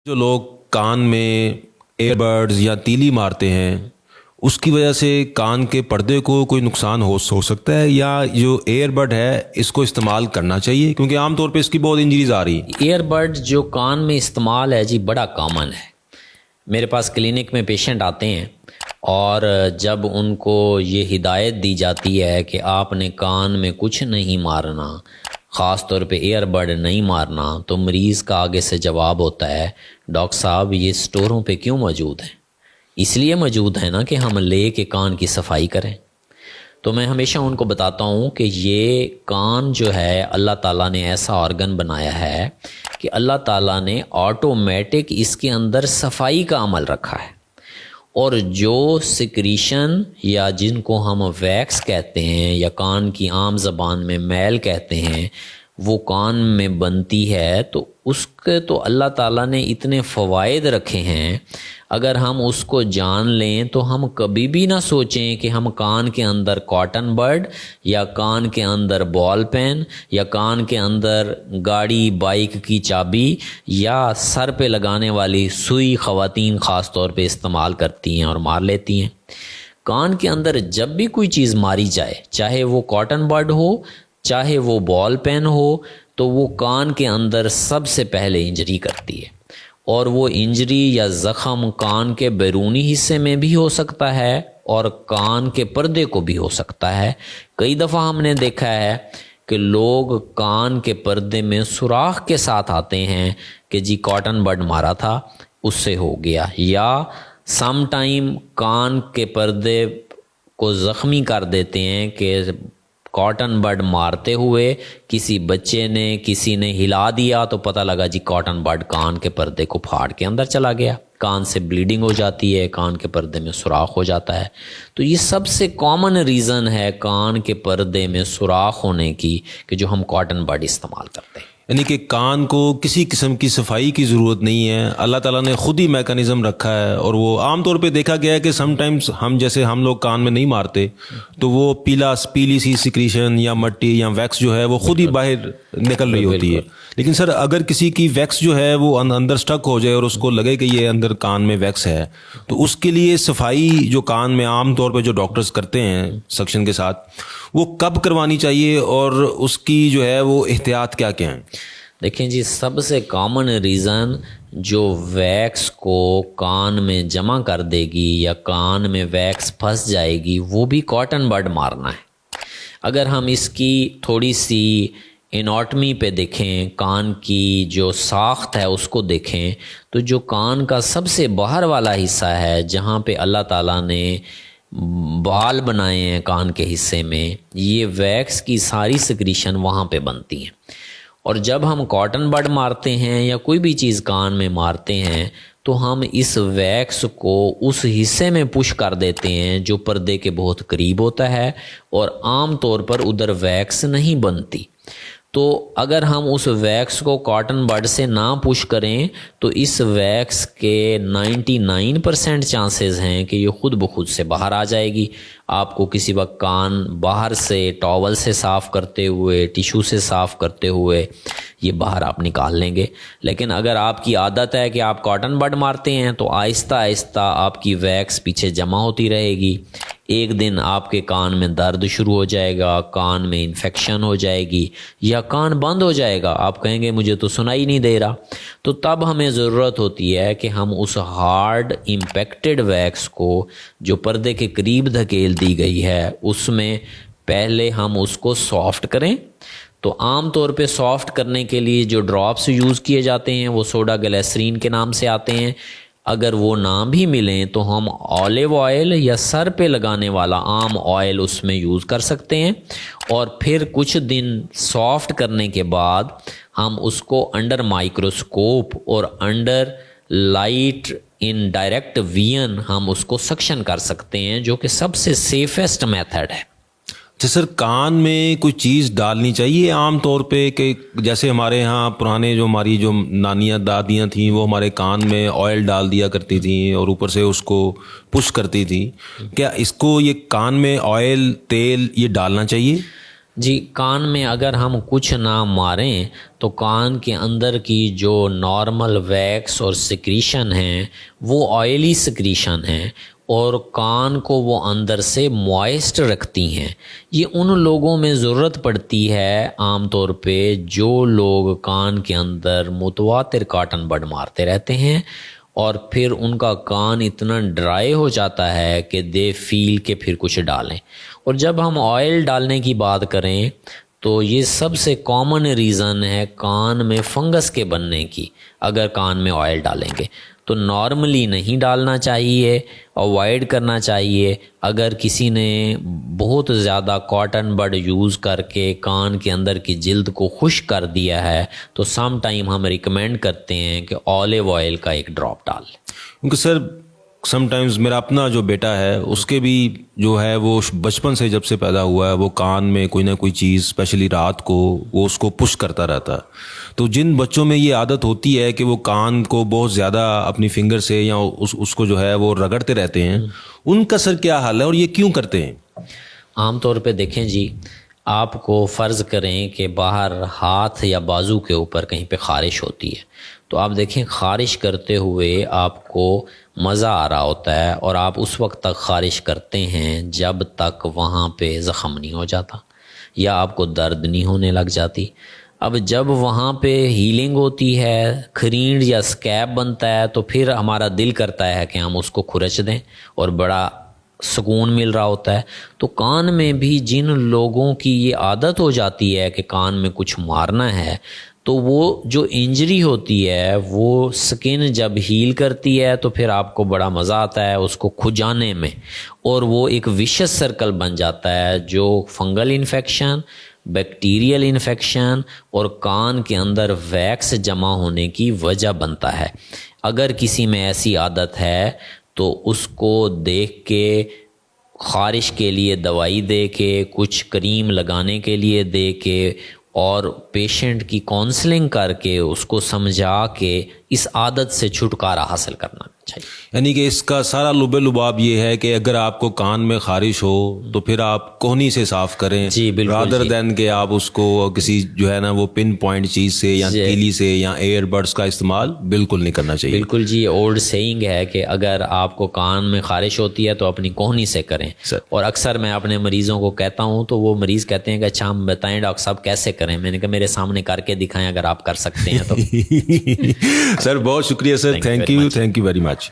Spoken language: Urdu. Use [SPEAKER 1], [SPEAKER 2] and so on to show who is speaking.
[SPEAKER 1] جو لوگ کان میں ایئر بڈز یا تیلی مارتے ہیں اس کی وجہ سے کان کے پردے کو کوئی نقصان ہو سکتا ہے، یا جو ایئر بڈ ہے اس کو استعمال کرنا چاہیے؟ کیونکہ عام طور پہ اس کی بہت انجریز آ رہی ہیں۔
[SPEAKER 2] ایئر بڈ جو کان میں استعمال ہے جی بڑا کامن ہے۔ میرے پاس کلینک میں پیشنٹ آتے ہیں اور جب ان کو یہ ہدایت دی جاتی ہے کہ آپ نے کان میں کچھ نہیں مارنا، خاص طور پہ ایئر بڈ نہیں مارنا، تو مریض کا آگے سے جواب ہوتا ہے ڈاکٹر صاحب یہ اسٹوروں پہ کیوں موجود ہیں؟ اس لیے موجود ہیں نا کہ ہم لے کے کان کی صفائی کریں۔ تو میں ہمیشہ ان کو بتاتا ہوں کہ یہ کان جو ہے اللہ تعالیٰ نے ایسا آرگن بنایا ہے کہ اللہ تعالیٰ نے آٹومیٹک اس کے اندر صفائی کا عمل رکھا ہے، اور جو سکریشن یا جن کو ہم ویکس کہتے ہیں یا کان کی عام زبان میں میل کہتے ہیں وہ کان میں بنتی ہے، تو اس کے تو اللہ تعالیٰ نے اتنے فوائد رکھے ہیں، اگر ہم اس کو جان لیں تو ہم کبھی بھی نہ سوچیں کہ ہم کان کے اندر کاٹن بڈ یا کان کے اندر بال پین یا کان کے اندر گاڑی بائک کی چابی یا سر پہ لگانے والی سوئی خواتین خاص طور پہ استعمال کرتی ہیں اور مار لیتی ہیں۔ کان کے اندر جب بھی کوئی چیز ماری جائے، چاہے وہ کاٹن بڈ ہو چاہے وہ بال پین ہو، تو وہ کان کے اندر سب سے پہلے انجری کرتی ہے، اور وہ انجری یا زخم کان کے بیرونی حصے میں بھی ہو سکتا ہے اور کان کے پردے کو بھی ہو سکتا ہے۔ کئی دفعہ ہم نے دیکھا ہے کہ لوگ کان کے پردے میں سوراخ کے ساتھ آتے ہیں کہ جی کاٹن بڈ مارا تھا اس سے ہو گیا، یا سم ٹائم کان کے پردے کو زخمی کر دیتے ہیں کہ کاٹن بڈ مارتے ہوئے کسی بچے نے کسی نے ہلا دیا تو پتہ لگا جی کاٹن بڈ کان کے پردے کو پھاڑ کے اندر چلا گیا، کان سے بلیڈنگ ہو جاتی ہے، کان کے پردے میں سوراخ ہو جاتا ہے۔ تو یہ سب سے کامن ریزن ہے کان کے پردے میں سوراخ ہونے کی کہ جو ہم کاٹن بڈ استعمال کرتے ہیں۔
[SPEAKER 1] یعنی کہ کان کو کسی قسم کی صفائی کی ضرورت نہیں ہے، اللہ تعالیٰ نے خود ہی میکانزم رکھا ہے، اور وہ عام طور پہ دیکھا گیا ہے کہ سم ٹائمز ہم لوگ کان میں نہیں مارتے تو وہ پیلی سی سیکریشن یا مٹی یا ویکس جو ہے وہ خود ہی باہر نکل رہی ہوتی ہے۔ لیکن سر اگر کسی کی ویکس جو ہے وہ اندر سٹک ہو جائے اور اس کو لگے کہ یہ اندر کان میں ویکس ہے، تو اس کے لیے صفائی جو کان میں عام طور پہ جو ڈاکٹرز کرتے ہیں سکشن کے ساتھ، وہ کب کروانی چاہیے اور اس کی جو ہے وہ احتیاط کیا کیا ہیں؟
[SPEAKER 2] دیکھیں جی، سب سے کامن ریزن جو ویکس کو کان میں جمع کر دے گی یا کان میں ویکس پھنس جائے گی وہ بھی کاٹن بڈ مارنا ہے۔ اگر ہم اس کی تھوڑی سی اناٹمی پہ دیکھیں، کان کی جو ساخت ہے اس کو دیکھیں، تو جو کان کا سب سے باہر والا حصہ ہے جہاں پہ اللہ تعالیٰ نے بال بنائے ہیں کان کے حصے میں، یہ ویکس کی ساری سکریشن وہاں پہ بنتی ہیں، اور جب ہم کاٹن بڈ مارتے ہیں یا کوئی بھی چیز کان میں مارتے ہیں تو ہم اس ویکس کو اس حصے میں پش کر دیتے ہیں جو پردے کے بہت قریب ہوتا ہے، اور عام طور پر ادھر ویکس نہیں بنتی۔ تو اگر ہم اس ویکس کو کاٹن بڈ سے نہ پش کریں تو اس ویکس کے 99% چانسز ہیں کہ یہ خود بخود سے باہر آ جائے گی۔ آپ کو کسی وقت کان باہر سے ٹاول سے صاف کرتے ہوئے، ٹیشو سے صاف کرتے ہوئے یہ باہر آپ نکال لیں گے۔ لیکن اگر آپ کی عادت ہے کہ آپ کاٹن بڈ مارتے ہیں تو آہستہ آہستہ آپ کی ویکس پیچھے جمع ہوتی رہے گی، ایک دن آپ کے کان میں درد شروع ہو جائے گا، کان میں انفیکشن ہو جائے گی، یا کان بند ہو جائے گا، آپ کہیں گے مجھے تو سنائی نہیں دے رہا۔ تو تب ہمیں ضرورت ہوتی ہے کہ ہم اس ہارڈ امپیکٹڈ ویکس کو جو پردے کے قریب دھکیل دی گئی ہے اس میں پہلے ہم اس کو سافٹ کریں۔ تو عام طور پہ سافٹ کرنے کے لیے جو ڈراپس یوز کیے جاتے ہیں وہ سوڈا گلیسرین کے نام سے آتے ہیں، اگر وہ نہ بھی ملیں تو ہم اولیو آئل یا سر پہ لگانے والا عام آئل اس میں یوز کر سکتے ہیں، اور پھر کچھ دن سافٹ کرنے کے بعد ہم اس کو انڈر مائکروسکوپ اور under light in direct when ہم اس کو سکشن کر سکتے ہیں، جو کہ سب سے سیفسٹ میتھڈ ہے۔
[SPEAKER 1] اچھا سر، کان میں کوئی چیز ڈالنی چاہیے عام طور پہ؟ کہ جیسے ہمارے ہاں پرانے جو ہماری جو نانیاں دادیاں تھیں وہ ہمارے کان میں آئل ڈال دیا کرتی تھیں اور اوپر سے اس کو پش کرتی تھی، کیا اس کو یہ کان میں آئل تیل یہ ڈالنا چاہیے؟
[SPEAKER 2] جی کان میں اگر ہم کچھ نہ ماریں تو کان کے اندر کی جو نارمل ویکس اور سکریشن ہیں وہ آئلی سکریشن ہیں اور کان کو وہ اندر سے موائسٹ رکھتی ہیں. یہ ان لوگوں میں ضرورت پڑتی ہے عام طور پہ جو لوگ کان کے اندر متواتر کاٹن بڈ مارتے رہتے ہیں اور پھر ان کا کان اتنا ڈرائی ہو جاتا ہے کہ دے فیل کہ پھر کچھ ڈالیں. اور جب ہم آئل ڈالنے کی بات کریں تو یہ سب سے کامن ریزن ہے کان میں فنگس کے بننے کی. اگر کان میں آئل ڈالیں گے تو نارملی نہیں ڈالنا چاہیے، اوائڈ کرنا چاہیے. اگر کسی نے بہت زیادہ کاٹن بڈ یوز کر کے کان کے اندر کی جلد کو خشک کر دیا ہے تو سم ٹائم ہم ریکمینڈ کرتے ہیں کہ اولیو آئل کا ایک ڈراپ ڈال لیں.
[SPEAKER 1] کیونکہ سر سم ٹائمز میرا اپنا جو بیٹا ہے اس کے بھی جو ہے وہ بچپن سے جب سے پیدا ہوا ہے وہ کان میں کوئی نہ کوئی چیز اسپیشلی رات کو وہ اس کو پش کرتا رہتا ہے. تو جن بچوں میں یہ عادت ہوتی ہے کہ وہ کان کو بہت زیادہ اپنی فنگر سے یا اس کو جو ہے وہ رگڑتے رہتے ہیں، ان کا سر کیا حال ہے اور یہ کیوں کرتے ہیں؟
[SPEAKER 2] عام طور پہ دیکھیں جی، آپ کو فرض کریں کہ باہر ہاتھ یا بازو کے اوپر کہیں پہ خارش ہوتی ہے تو آپ دیکھیں خارش کرتے ہوئے آپ کو مزہ آ رہا ہوتا ہے اور آپ اس وقت تک خارش کرتے ہیں جب تک وہاں پہ زخم نہیں ہو جاتا یا آپ کو درد نہیں ہونے لگ جاتی. اب جب وہاں پہ ہیلنگ ہوتی ہے، کھرینڈ یا اسکیب بنتا ہے تو پھر ہمارا دل کرتا ہے کہ ہم اس کو کھرچ دیں اور بڑا سکون مل رہا ہوتا ہے. تو کان میں بھی جن لوگوں کی یہ عادت ہو جاتی ہے کہ کان میں کچھ مارنا ہے تو وہ جو انجری ہوتی ہے وہ سکن جب ہیل کرتی ہے تو پھر آپ کو بڑا مزہ آتا ہے اس کو کھجانے میں اور وہ ایک وشس سرکل بن جاتا ہے جو فنگل انفیکشن، بیکٹیریل انفیکشن اور کان کے اندر ویکس جمع ہونے کی وجہ بنتا ہے. اگر کسی میں ایسی عادت ہے تو اس کو دیکھ کے خارش کے لیے دوائی دے کے، کچھ کریم لگانے کے لیے دے کے اور پیشنٹ کی کونسلنگ کر کے اس کو سمجھا کے اس عادت سے چھٹکارا حاصل کرنا چاہیے.
[SPEAKER 1] یعنی کہ اس کا سارا لب لباب یہ ہے کہ اگر آپ کو کان میں خارش ہو تو پھر آپ کوہنی سے صاف کریں،
[SPEAKER 2] جی بالکل،
[SPEAKER 1] رادر دین کہ آپ اس کو کسی جو ہے نا وہ پن پوائنٹ چیز سے یا تیلی سے یا ایئر بڈس کا استعمال بالکل نہیں کرنا چاہیے.
[SPEAKER 2] بالکل جی، اولڈ سیئنگ ہے کہ اگر آپ کو کان میں خارش ہوتی ہے تو اپنی کوہنی سے کریں. اور اکثر میں اپنے مریضوں کو کہتا ہوں تو وہ مریض کہتے ہیں کہ اچھا ہم بتائیں ڈاکٹر صاحب کیسے کریں. میں نے کہا میرے سامنے کر کے دکھائیں اگر آپ کر سکتے ہیں تو.
[SPEAKER 1] سر بہت شکریہ سر، تھینک یو ویری مچ.